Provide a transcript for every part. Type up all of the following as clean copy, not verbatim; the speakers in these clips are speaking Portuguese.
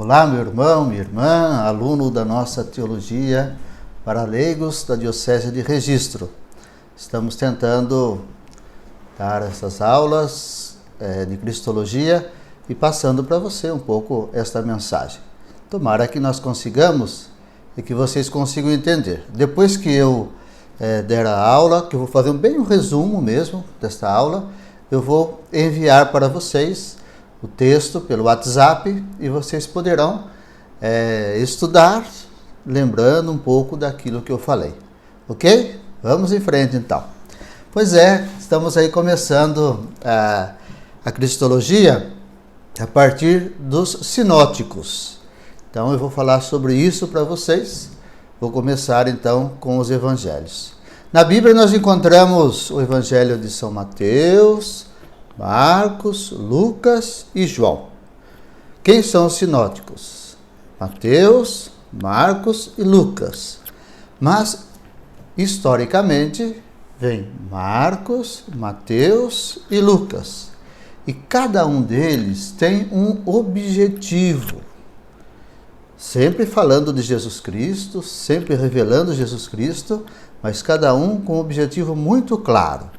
Olá, meu irmão, minha irmã, aluno da nossa teologia para leigos da Diocese de Registro. Estamos tentando dar essas aulas de Cristologia e passando para você um pouco esta mensagem. Tomara que nós consigamos e que vocês consigam entender. Depois que eu der a aula, que eu vou fazer bem um resumo mesmo desta aula, eu vou enviar para vocês o texto pelo WhatsApp e vocês poderão estudar, lembrando um pouco daquilo que eu falei. Ok? Vamos em frente então. Pois estamos aí começando a Cristologia a partir dos sinóticos. Então eu vou falar sobre isso para vocês. Vou começar então com os evangelhos. Na Bíblia nós encontramos o evangelho de São Mateus, Marcos, Lucas e João. Quem são os sinóticos? Mateus, Marcos e Lucas. Mas, historicamente, vem Marcos, Mateus e Lucas. E cada um deles tem um objetivo. Sempre falando de Jesus Cristo, sempre revelando Jesus Cristo, mas cada um com um objetivo muito claro.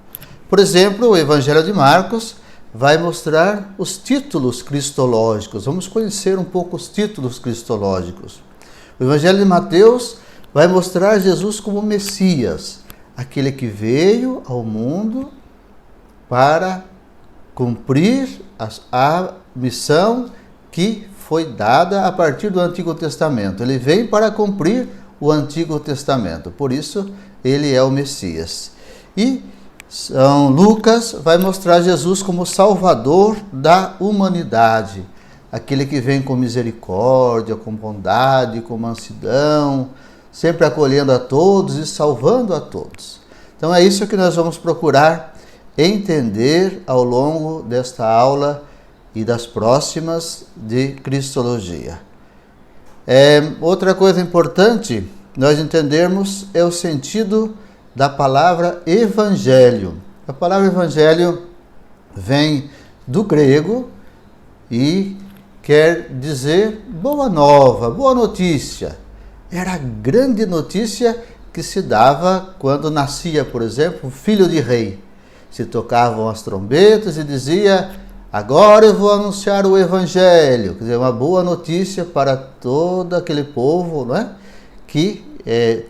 Por exemplo, o Evangelho de Marcos vai mostrar os títulos cristológicos. Vamos conhecer um pouco os títulos cristológicos. O Evangelho de Mateus vai mostrar Jesus como Messias, aquele que veio ao mundo para cumprir a missão que foi dada a partir do Antigo Testamento. Ele veio para cumprir o Antigo Testamento, por isso ele é o Messias. E São Lucas vai mostrar Jesus como Salvador da humanidade, aquele que vem com misericórdia, com bondade, com mansidão, sempre acolhendo a todos e salvando a todos. Então é isso que nós vamos procurar entender ao longo desta aula e das próximas de Cristologia. Outra coisa importante nós entendermos é o sentido da palavra evangelho. A palavra evangelho vem do grego e quer dizer boa nova, boa notícia. Era a grande notícia que se dava quando nascia, por exemplo, um filho de rei. Se tocavam as trombetas e dizia: agora eu vou anunciar o evangelho. Quer dizer, uma boa notícia para todo aquele povo, não é? Que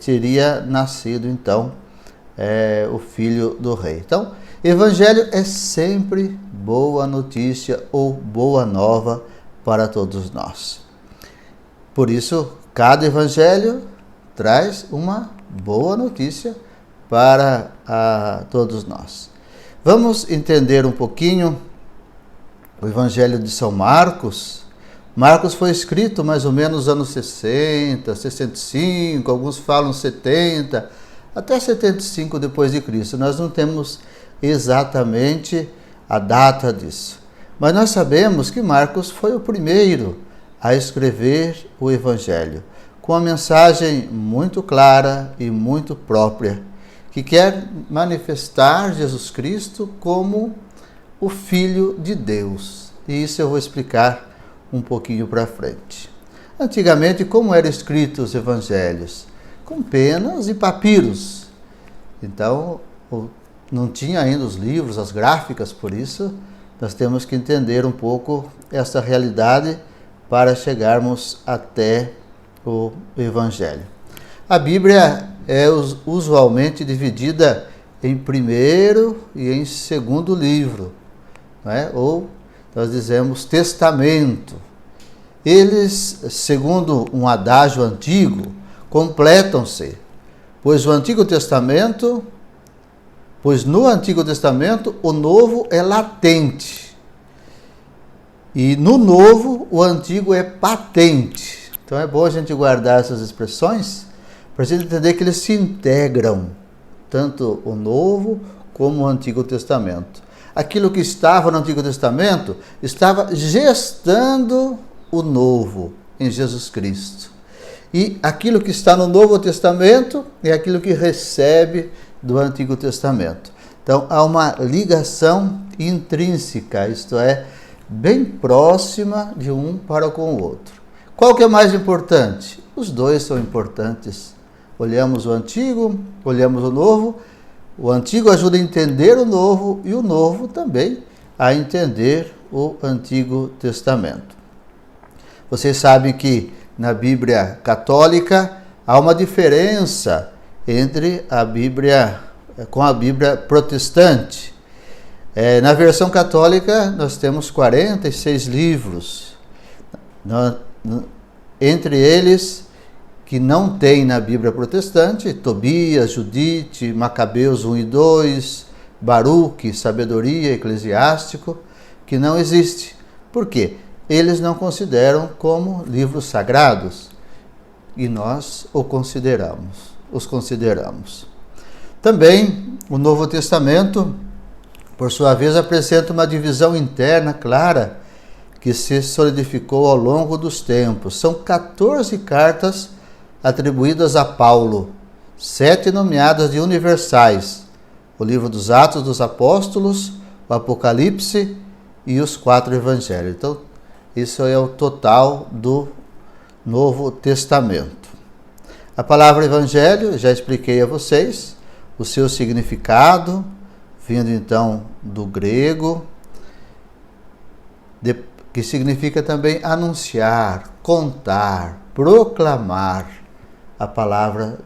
teria nascido então o filho do rei. Então, evangelho é sempre boa notícia ou boa nova para todos nós. Por isso, cada evangelho traz uma boa notícia para todos nós. Vamos entender um pouquinho o evangelho de São Marcos. Marcos foi escrito mais ou menos nos anos 60, 65, alguns falam 70, até 75 depois de Cristo. Nós não temos exatamente a data disso. Mas nós sabemos que Marcos foi o primeiro a escrever o Evangelho, com uma mensagem muito clara e muito própria, que quer manifestar Jesus Cristo como o Filho de Deus. E isso eu vou explicar um pouquinho para frente. Antigamente, como eram escritos os Evangelhos? Com penas e papiros. Então, não tinha ainda os livros, as gráficas, por isso nós temos que entender um pouco essa realidade para chegarmos até o Evangelho. A Bíblia é usualmente dividida em primeiro e em segundo livro, né? Ou nós dizemos testamento. Eles, segundo um adágio antigo, completam-se, pois no Antigo Testamento o Novo é latente e no Novo o Antigo é patente. Então é bom a gente guardar essas expressões para a gente entender que eles se integram, tanto o Novo como o Antigo Testamento. Aquilo que estava no Antigo Testamento estava gestando o Novo em Jesus Cristo. E aquilo que está no Novo Testamento é aquilo que recebe do Antigo Testamento. Então, há uma ligação intrínseca, isto é, bem próxima de um para com o outro. Qual que é mais importante? Os dois são importantes. Olhamos o Antigo, olhamos o Novo. O Antigo ajuda a entender o Novo e o Novo também a entender o Antigo Testamento. Vocês sabem que na Bíblia católica há uma diferença entre a Bíblia com a Bíblia protestante. Na versão católica nós temos 46 livros, entre eles que não tem na Bíblia protestante: Tobias, Judite, Macabeus 1 e 2, Baruque, Sabedoria, Eclesiástico, que não existe. Por quê? Eles não consideram como livros sagrados e nós os consideramos. Também o Novo Testamento, por sua vez, apresenta uma divisão interna clara que se solidificou ao longo dos tempos. São 14 cartas atribuídas a Paulo, 7 nomeadas de universais: o livro dos Atos dos Apóstolos, o Apocalipse e os 4 Evangelhos. Então, isso é o total do Novo Testamento. A palavra Evangelho, já expliquei a vocês o seu significado, vindo então do grego, que significa também anunciar, contar, proclamar a palavra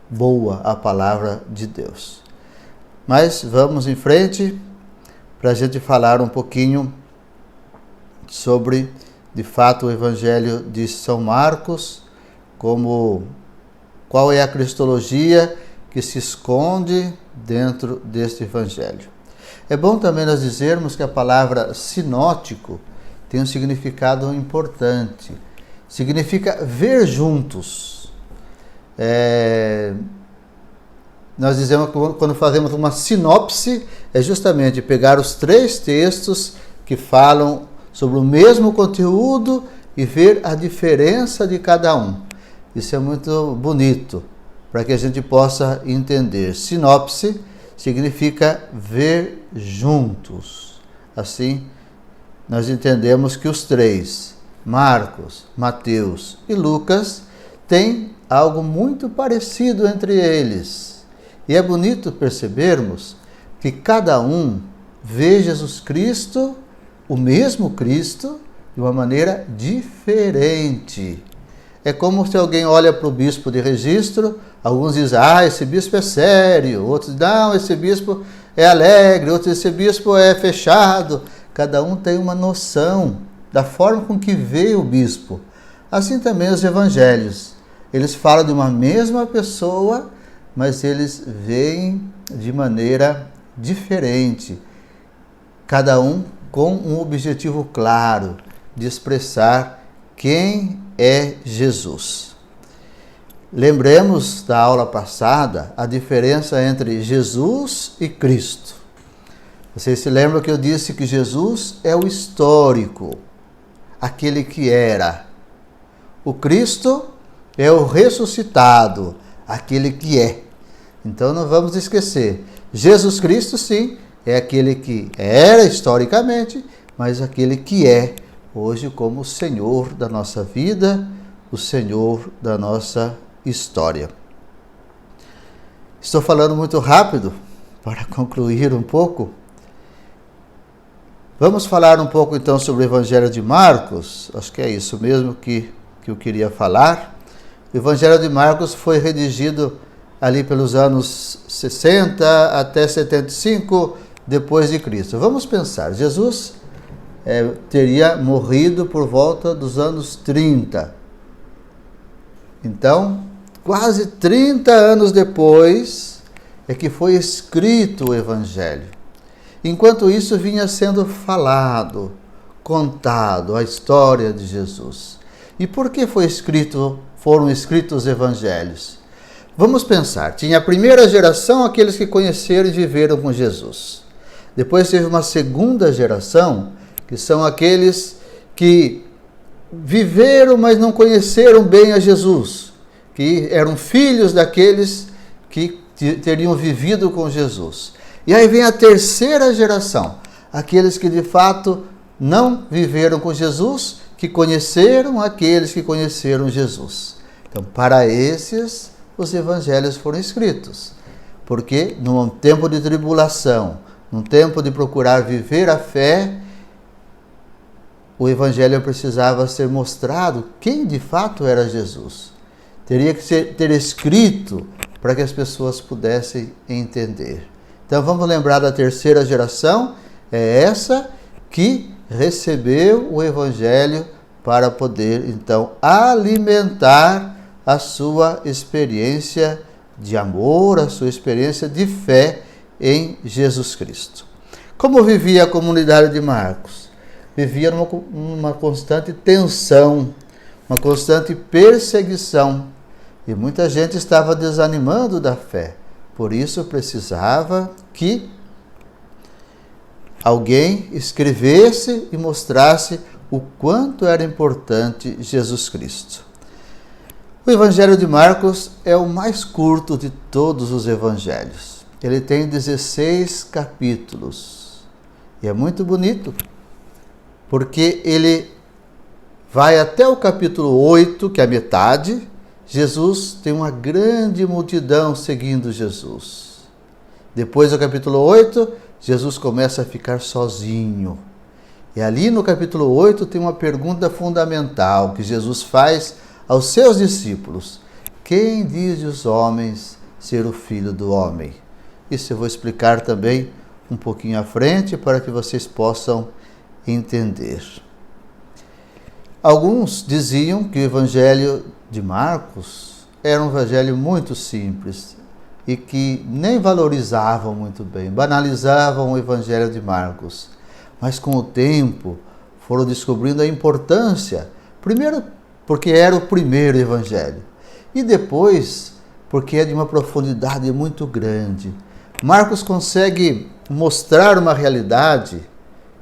boa, a palavra de Deus. Mas vamos em frente para a gente falar um pouquinho sobre, de fato, o Evangelho de São Marcos, qual é a cristologia que se esconde dentro deste Evangelho. É bom também nós dizermos que a palavra sinótico tem um significado importante. Significa ver juntos. Nós dizemos que quando fazemos uma sinopse, é justamente pegar os 3 textos que falam sobre o mesmo conteúdo e ver a diferença de cada um. Isso é muito bonito, para que a gente possa entender. Sinopse significa ver juntos. Assim, nós entendemos que os 3, Marcos, Mateus e Lucas, têm algo muito parecido entre eles. E é bonito percebermos que cada um vê Jesus Cristo, o mesmo Cristo, de uma maneira diferente. É como se alguém olha para o bispo de registro, alguns dizem: esse bispo é sério, outros dizem: não, esse bispo é alegre, outros dizem: esse bispo é fechado. Cada um tem uma noção da forma com que vê o bispo. Assim também os evangelhos. Eles falam de uma mesma pessoa, mas eles veem de maneira diferente. Cada um com um objetivo claro de expressar quem é Jesus. Lembremos da aula passada a diferença entre Jesus e Cristo. Vocês se lembram que eu disse que Jesus é o histórico, aquele que era. O Cristo é o ressuscitado, aquele que é. Então não vamos esquecer. Jesus Cristo, sim, é aquele que era historicamente, mas aquele que é hoje como o Senhor da nossa vida, o Senhor da nossa história. Estou falando muito rápido para concluir um pouco. Vamos falar um pouco então sobre o Evangelho de Marcos. Acho que é isso mesmo que eu queria falar. O Evangelho de Marcos foi redigido ali pelos anos 60 até 75 depois de Cristo. Vamos pensar, Jesus teria morrido por volta dos anos 30. Então, quase 30 anos depois é que foi escrito o Evangelho. Enquanto isso, vinha sendo falado, contado a história de Jesus. E por que foram escritos os Evangelhos? Vamos pensar, tinha a primeira geração, aqueles que conheceram e viveram com Jesus. Depois teve uma segunda geração, que são aqueles que viveram, mas não conheceram bem a Jesus, que eram filhos daqueles que teriam vivido com Jesus. E aí vem a terceira geração, aqueles que de fato não viveram com Jesus, que conheceram aqueles que conheceram Jesus. Então, para esses, os evangelhos foram escritos. Porque num tempo de tribulação, num tempo de procurar viver a fé, o evangelho precisava ser mostrado quem de fato era Jesus. Teria que ter escrito para que as pessoas pudessem entender. Então vamos lembrar da terceira geração, é essa que recebeu o evangelho para poder então alimentar a sua experiência de amor, a sua experiência de fé em Jesus Cristo. Como vivia a comunidade de Marcos? Vivia numa constante tensão, uma constante perseguição. E muita gente estava desanimando da fé. Por isso precisava que alguém escrevesse e mostrasse o quanto era importante Jesus Cristo. O Evangelho de Marcos é o mais curto de todos os evangelhos. Ele tem 16 capítulos. E é muito bonito, porque ele vai até o capítulo 8, que é a metade. Jesus tem uma grande multidão seguindo Jesus. Depois do capítulo 8, Jesus começa a ficar sozinho. E ali no capítulo 8 tem uma pergunta fundamental que Jesus faz aos seus discípulos. Quem diz os homens ser o Filho do Homem? Isso eu vou explicar também um pouquinho à frente para que vocês possam entender. Alguns diziam que o Evangelho de Marcos era um evangelho muito simples e que nem valorizavam muito bem, banalizavam o Evangelho de Marcos. Mas com o tempo foram descobrindo a importância, primeiro porque era o primeiro evangelho e depois porque é de uma profundidade muito grande. Marcos consegue mostrar uma realidade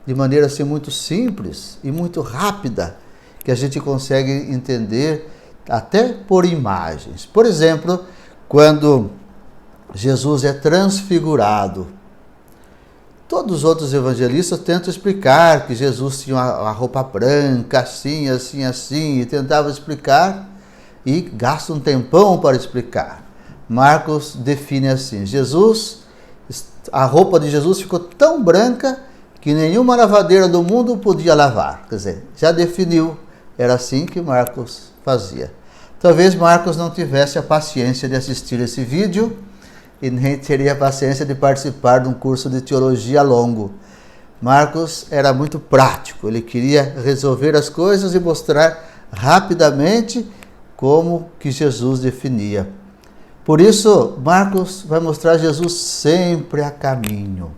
de maneira assim muito simples e muito rápida, que a gente consegue entender até por imagens. Por exemplo, quando Jesus é transfigurado, todos os outros evangelistas tentam explicar que Jesus tinha a roupa branca, assim, assim, assim, e tentavam explicar e gastam um tempão para explicar. Marcos define assim: a roupa de Jesus ficou tão branca que nenhuma lavadeira do mundo podia lavar. Quer dizer, já definiu, era assim que Marcos fazia. Talvez Marcos não tivesse a paciência de assistir esse vídeo e nem teria a paciência de participar de um curso de teologia longo. Marcos era muito prático, ele queria resolver as coisas e mostrar rapidamente como que Jesus definia. Por isso, Marcos vai mostrar Jesus sempre a caminho.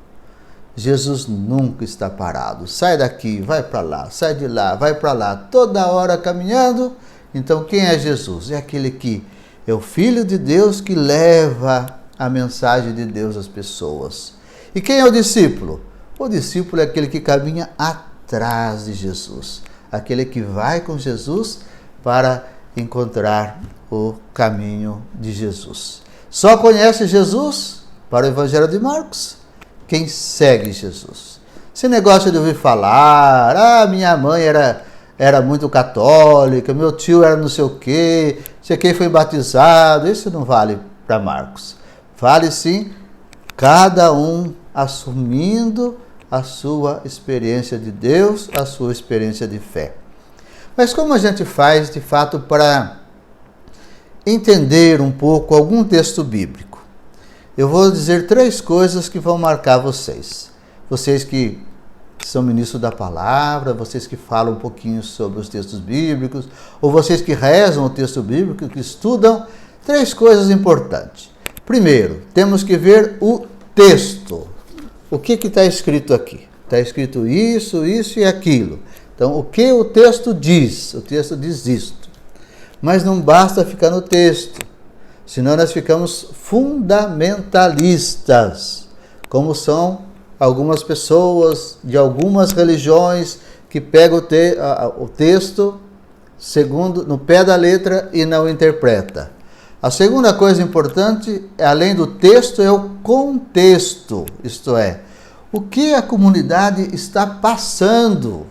Jesus nunca está parado. Sai daqui, vai para lá, sai de lá, vai para lá, toda hora caminhando. Então, quem é Jesus? É aquele que é o Filho de Deus que leva a mensagem de Deus às pessoas. E quem é o discípulo? O discípulo é aquele que caminha atrás de Jesus, aquele que vai com Jesus para encontrar o caminho de Jesus. Só conhece Jesus, para o Evangelho de Marcos, quem segue Jesus. Esse negócio de ouvir falar, minha mãe era muito católica, meu tio era não sei o quê, sei quem foi batizado, isso não vale para Marcos. Vale sim, cada um assumindo a sua experiência de Deus, a sua experiência de fé. Mas como a gente faz, de fato, para entender um pouco algum texto bíblico? Eu vou dizer 3 coisas que vão marcar vocês. Vocês que são ministros da palavra, vocês que falam um pouquinho sobre os textos bíblicos, ou vocês que rezam o texto bíblico, que estudam, 3 coisas importantes. Primeiro, temos que ver o texto. O que está escrito aqui? Está escrito isso, isso e aquilo. Então, o que o texto diz? O texto diz isto. Mas não basta ficar no texto, senão nós ficamos fundamentalistas, como são algumas pessoas de algumas religiões que pegam o texto segundo no pé da letra e não interpreta. A segunda coisa importante, além do texto, é o contexto, isto é, o que a comunidade está passando.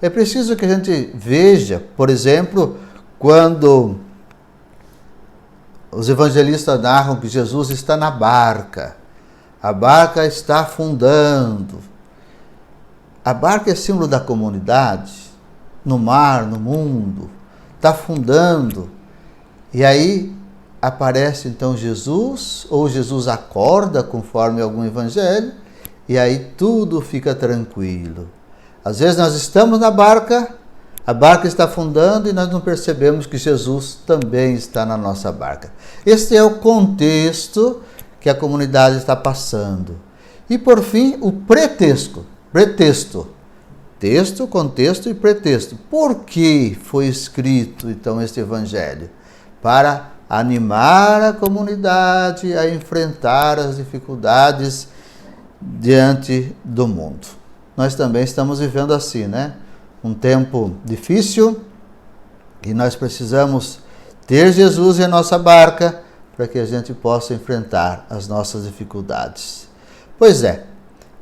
É preciso que a gente veja, por exemplo, quando os evangelistas narram que Jesus está na barca. A barca está afundando. A barca é símbolo da comunidade, no mar, no mundo. Está afundando. E aí aparece então Jesus, ou Jesus acorda, conforme algum evangelho, e aí tudo fica tranquilo. Às vezes nós estamos na barca, a barca está afundando e nós não percebemos que Jesus também está na nossa barca. Este é o contexto que a comunidade está passando. E por fim, o pretexto. Texto, contexto e pretexto. Por que foi escrito então este evangelho? Para animar a comunidade a enfrentar as dificuldades diante do mundo. Nós também estamos vivendo assim, né? Um tempo difícil e nós precisamos ter Jesus em nossa barca para que a gente possa enfrentar as nossas dificuldades. Pois é,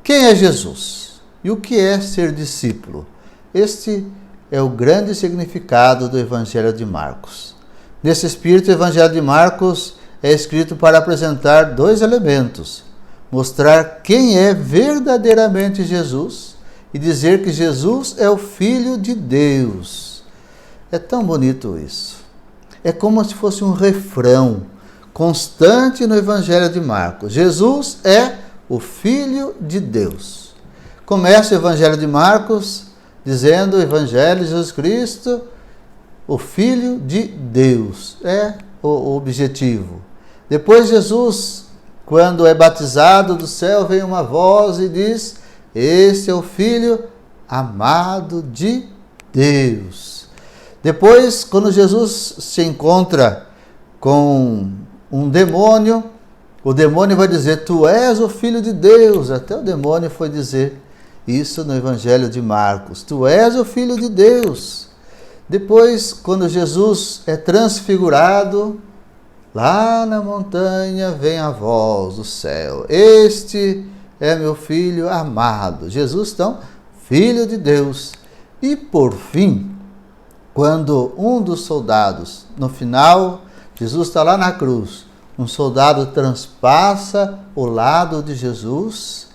quem é Jesus? E o que é ser discípulo? Este é o grande significado do Evangelho de Marcos. Nesse espírito, o Evangelho de Marcos é escrito para apresentar dois elementos: mostrar quem é verdadeiramente Jesus e dizer que Jesus é o Filho de Deus. É tão bonito isso. É como se fosse um refrão constante no Evangelho de Marcos. Jesus é o Filho de Deus. Começa o Evangelho de Marcos dizendo: o Evangelho de Jesus Cristo, o Filho de Deus. É o objetivo. Depois Jesus, quando é batizado, do céu vem uma voz e diz: este é o Filho amado de Deus. Depois, quando Jesus se encontra com um demônio, o demônio vai dizer: tu és o Filho de Deus. Até o demônio foi dizer isso no Evangelho de Marcos: tu és o Filho de Deus. Depois, quando Jesus é transfigurado, lá na montanha vem a voz do céu: este é meu Filho amado. Jesus, então, Filho de Deus. E por fim, quando um dos soldados, no final, Jesus está lá na cruz, um soldado transpassa o lado de Jesus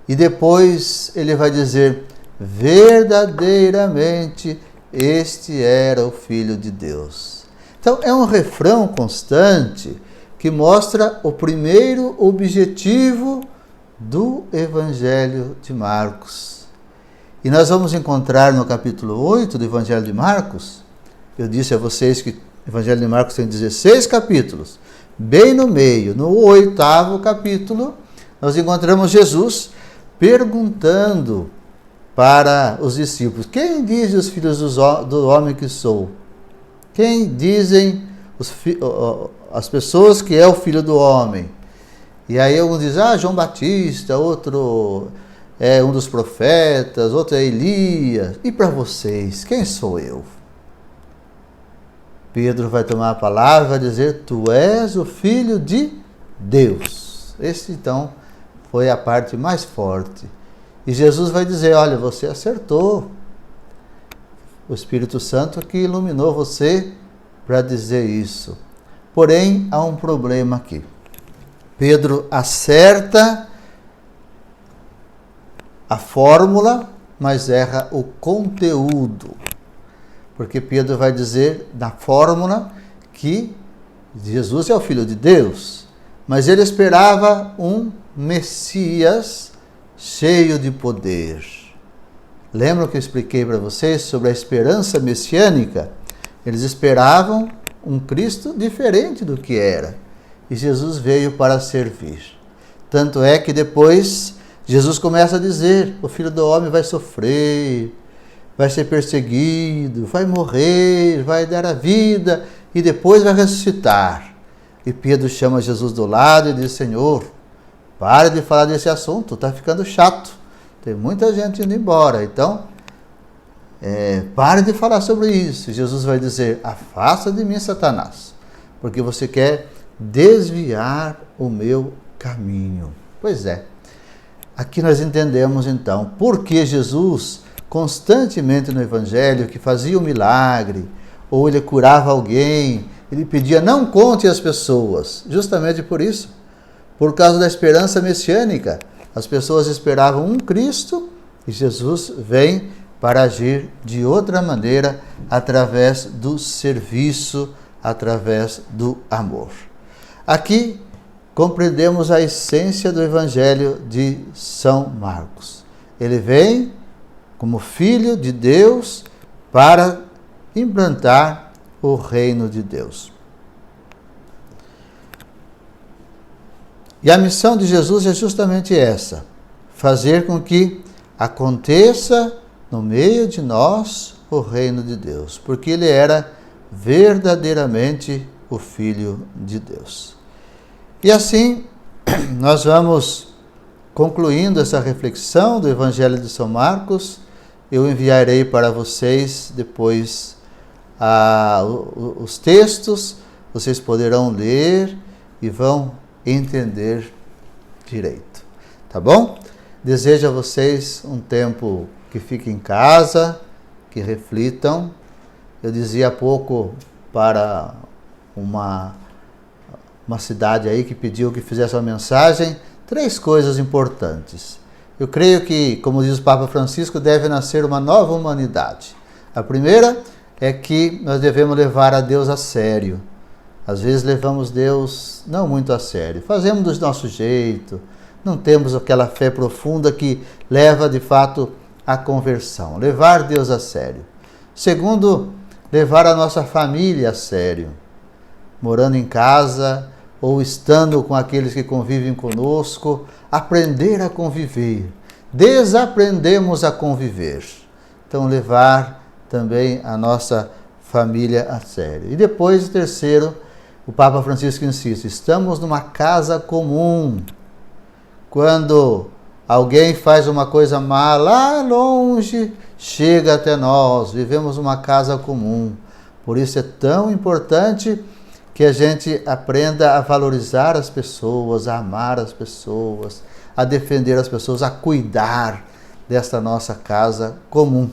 e depois ele vai dizer: verdadeiramente este era o Filho de Deus. Então é um refrão constante que mostra o primeiro objetivo do Evangelho de Marcos. E nós vamos encontrar no capítulo 8 do Evangelho de Marcos, eu disse a vocês que o Evangelho de Marcos tem 16 capítulos, bem no meio, no 8º capítulo, nós encontramos Jesus perguntando para os discípulos: quem dizem os filhos do homem que sou? Quem dizem as pessoas que é o Filho do Homem? E aí alguns dizem: João Batista, outro é um dos profetas, outro é Elias. E para vocês, quem sou eu? Pedro vai tomar a palavra e vai dizer: tu és o Filho de Deus. Esse então foi a parte mais forte. E Jesus vai dizer: olha, você acertou. O Espírito Santo que iluminou você para dizer isso. Porém, há um problema aqui. Pedro acerta a fórmula, mas erra o conteúdo. Porque Pedro vai dizer na fórmula que Jesus é o Filho de Deus, mas ele esperava um Messias cheio de poder. Lembram que eu expliquei para vocês sobre a esperança messiânica? Eles esperavam um Cristo diferente do que era. E Jesus veio para servir. Tanto é que depois Jesus começa a dizer: o Filho do Homem vai sofrer, vai ser perseguido, vai morrer, vai dar a vida e depois vai ressuscitar. E Pedro chama Jesus do lado e diz: Senhor, pare de falar desse assunto, está ficando chato. Tem muita gente indo embora, então pare de falar sobre isso. E Jesus vai dizer: afasta de mim, Satanás, porque você quer desviar o meu caminho. Pois é, aqui nós entendemos então por que Jesus constantemente no Evangelho, que fazia um milagre, ou ele curava alguém, ele pedia, não conte as pessoas, justamente por isso, por causa da esperança messiânica. As pessoas esperavam um Cristo e Jesus vem para agir de outra maneira, através do serviço, através do amor. Aqui compreendemos a essência do Evangelho de São Marcos. Ele vem como Filho de Deus para implantar o reino de Deus. E a missão de Jesus é justamente essa: fazer com que aconteça no meio de nós o reino de Deus, porque ele era verdadeiramente o Filho de Deus. E assim, nós vamos concluindo essa reflexão do Evangelho de São Marcos. Eu enviarei para vocês depois os textos, vocês poderão ler e vão entender direito, tá bom? Desejo a vocês um tempo que fiquem em casa, que reflitam. Eu dizia há pouco para uma cidade aí que pediu que fizesse uma mensagem, 3 coisas importantes. Eu creio que, como diz o Papa Francisco, deve nascer uma nova humanidade. A primeira é que nós devemos levar a Deus a sério. Às vezes levamos Deus não muito a sério, fazemos do nosso jeito, não temos aquela fé profunda que leva de fato à conversão. Levar Deus a sério. Segundo, levar a nossa família a sério, morando em casa ou estando com aqueles que convivem conosco, aprender a conviver. Desaprendemos a conviver. Então, levar também a nossa família a sério. E depois, o terceiro, o Papa Francisco insiste, estamos numa casa comum. Quando alguém faz uma coisa má lá longe, chega até nós, vivemos uma casa comum. Por isso é tão importante que a gente aprenda a valorizar as pessoas, a amar as pessoas, a defender as pessoas, a cuidar desta nossa casa comum.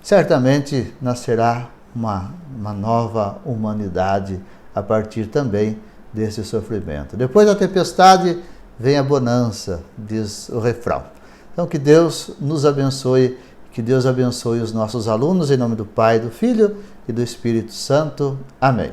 Certamente nascerá uma nova humanidade a partir também desse sofrimento. Depois da tempestade vem a bonança, diz o refrão. Então que Deus nos abençoe, que Deus abençoe os nossos alunos, em nome do Pai, do Filho e do Espírito Santo. Amém.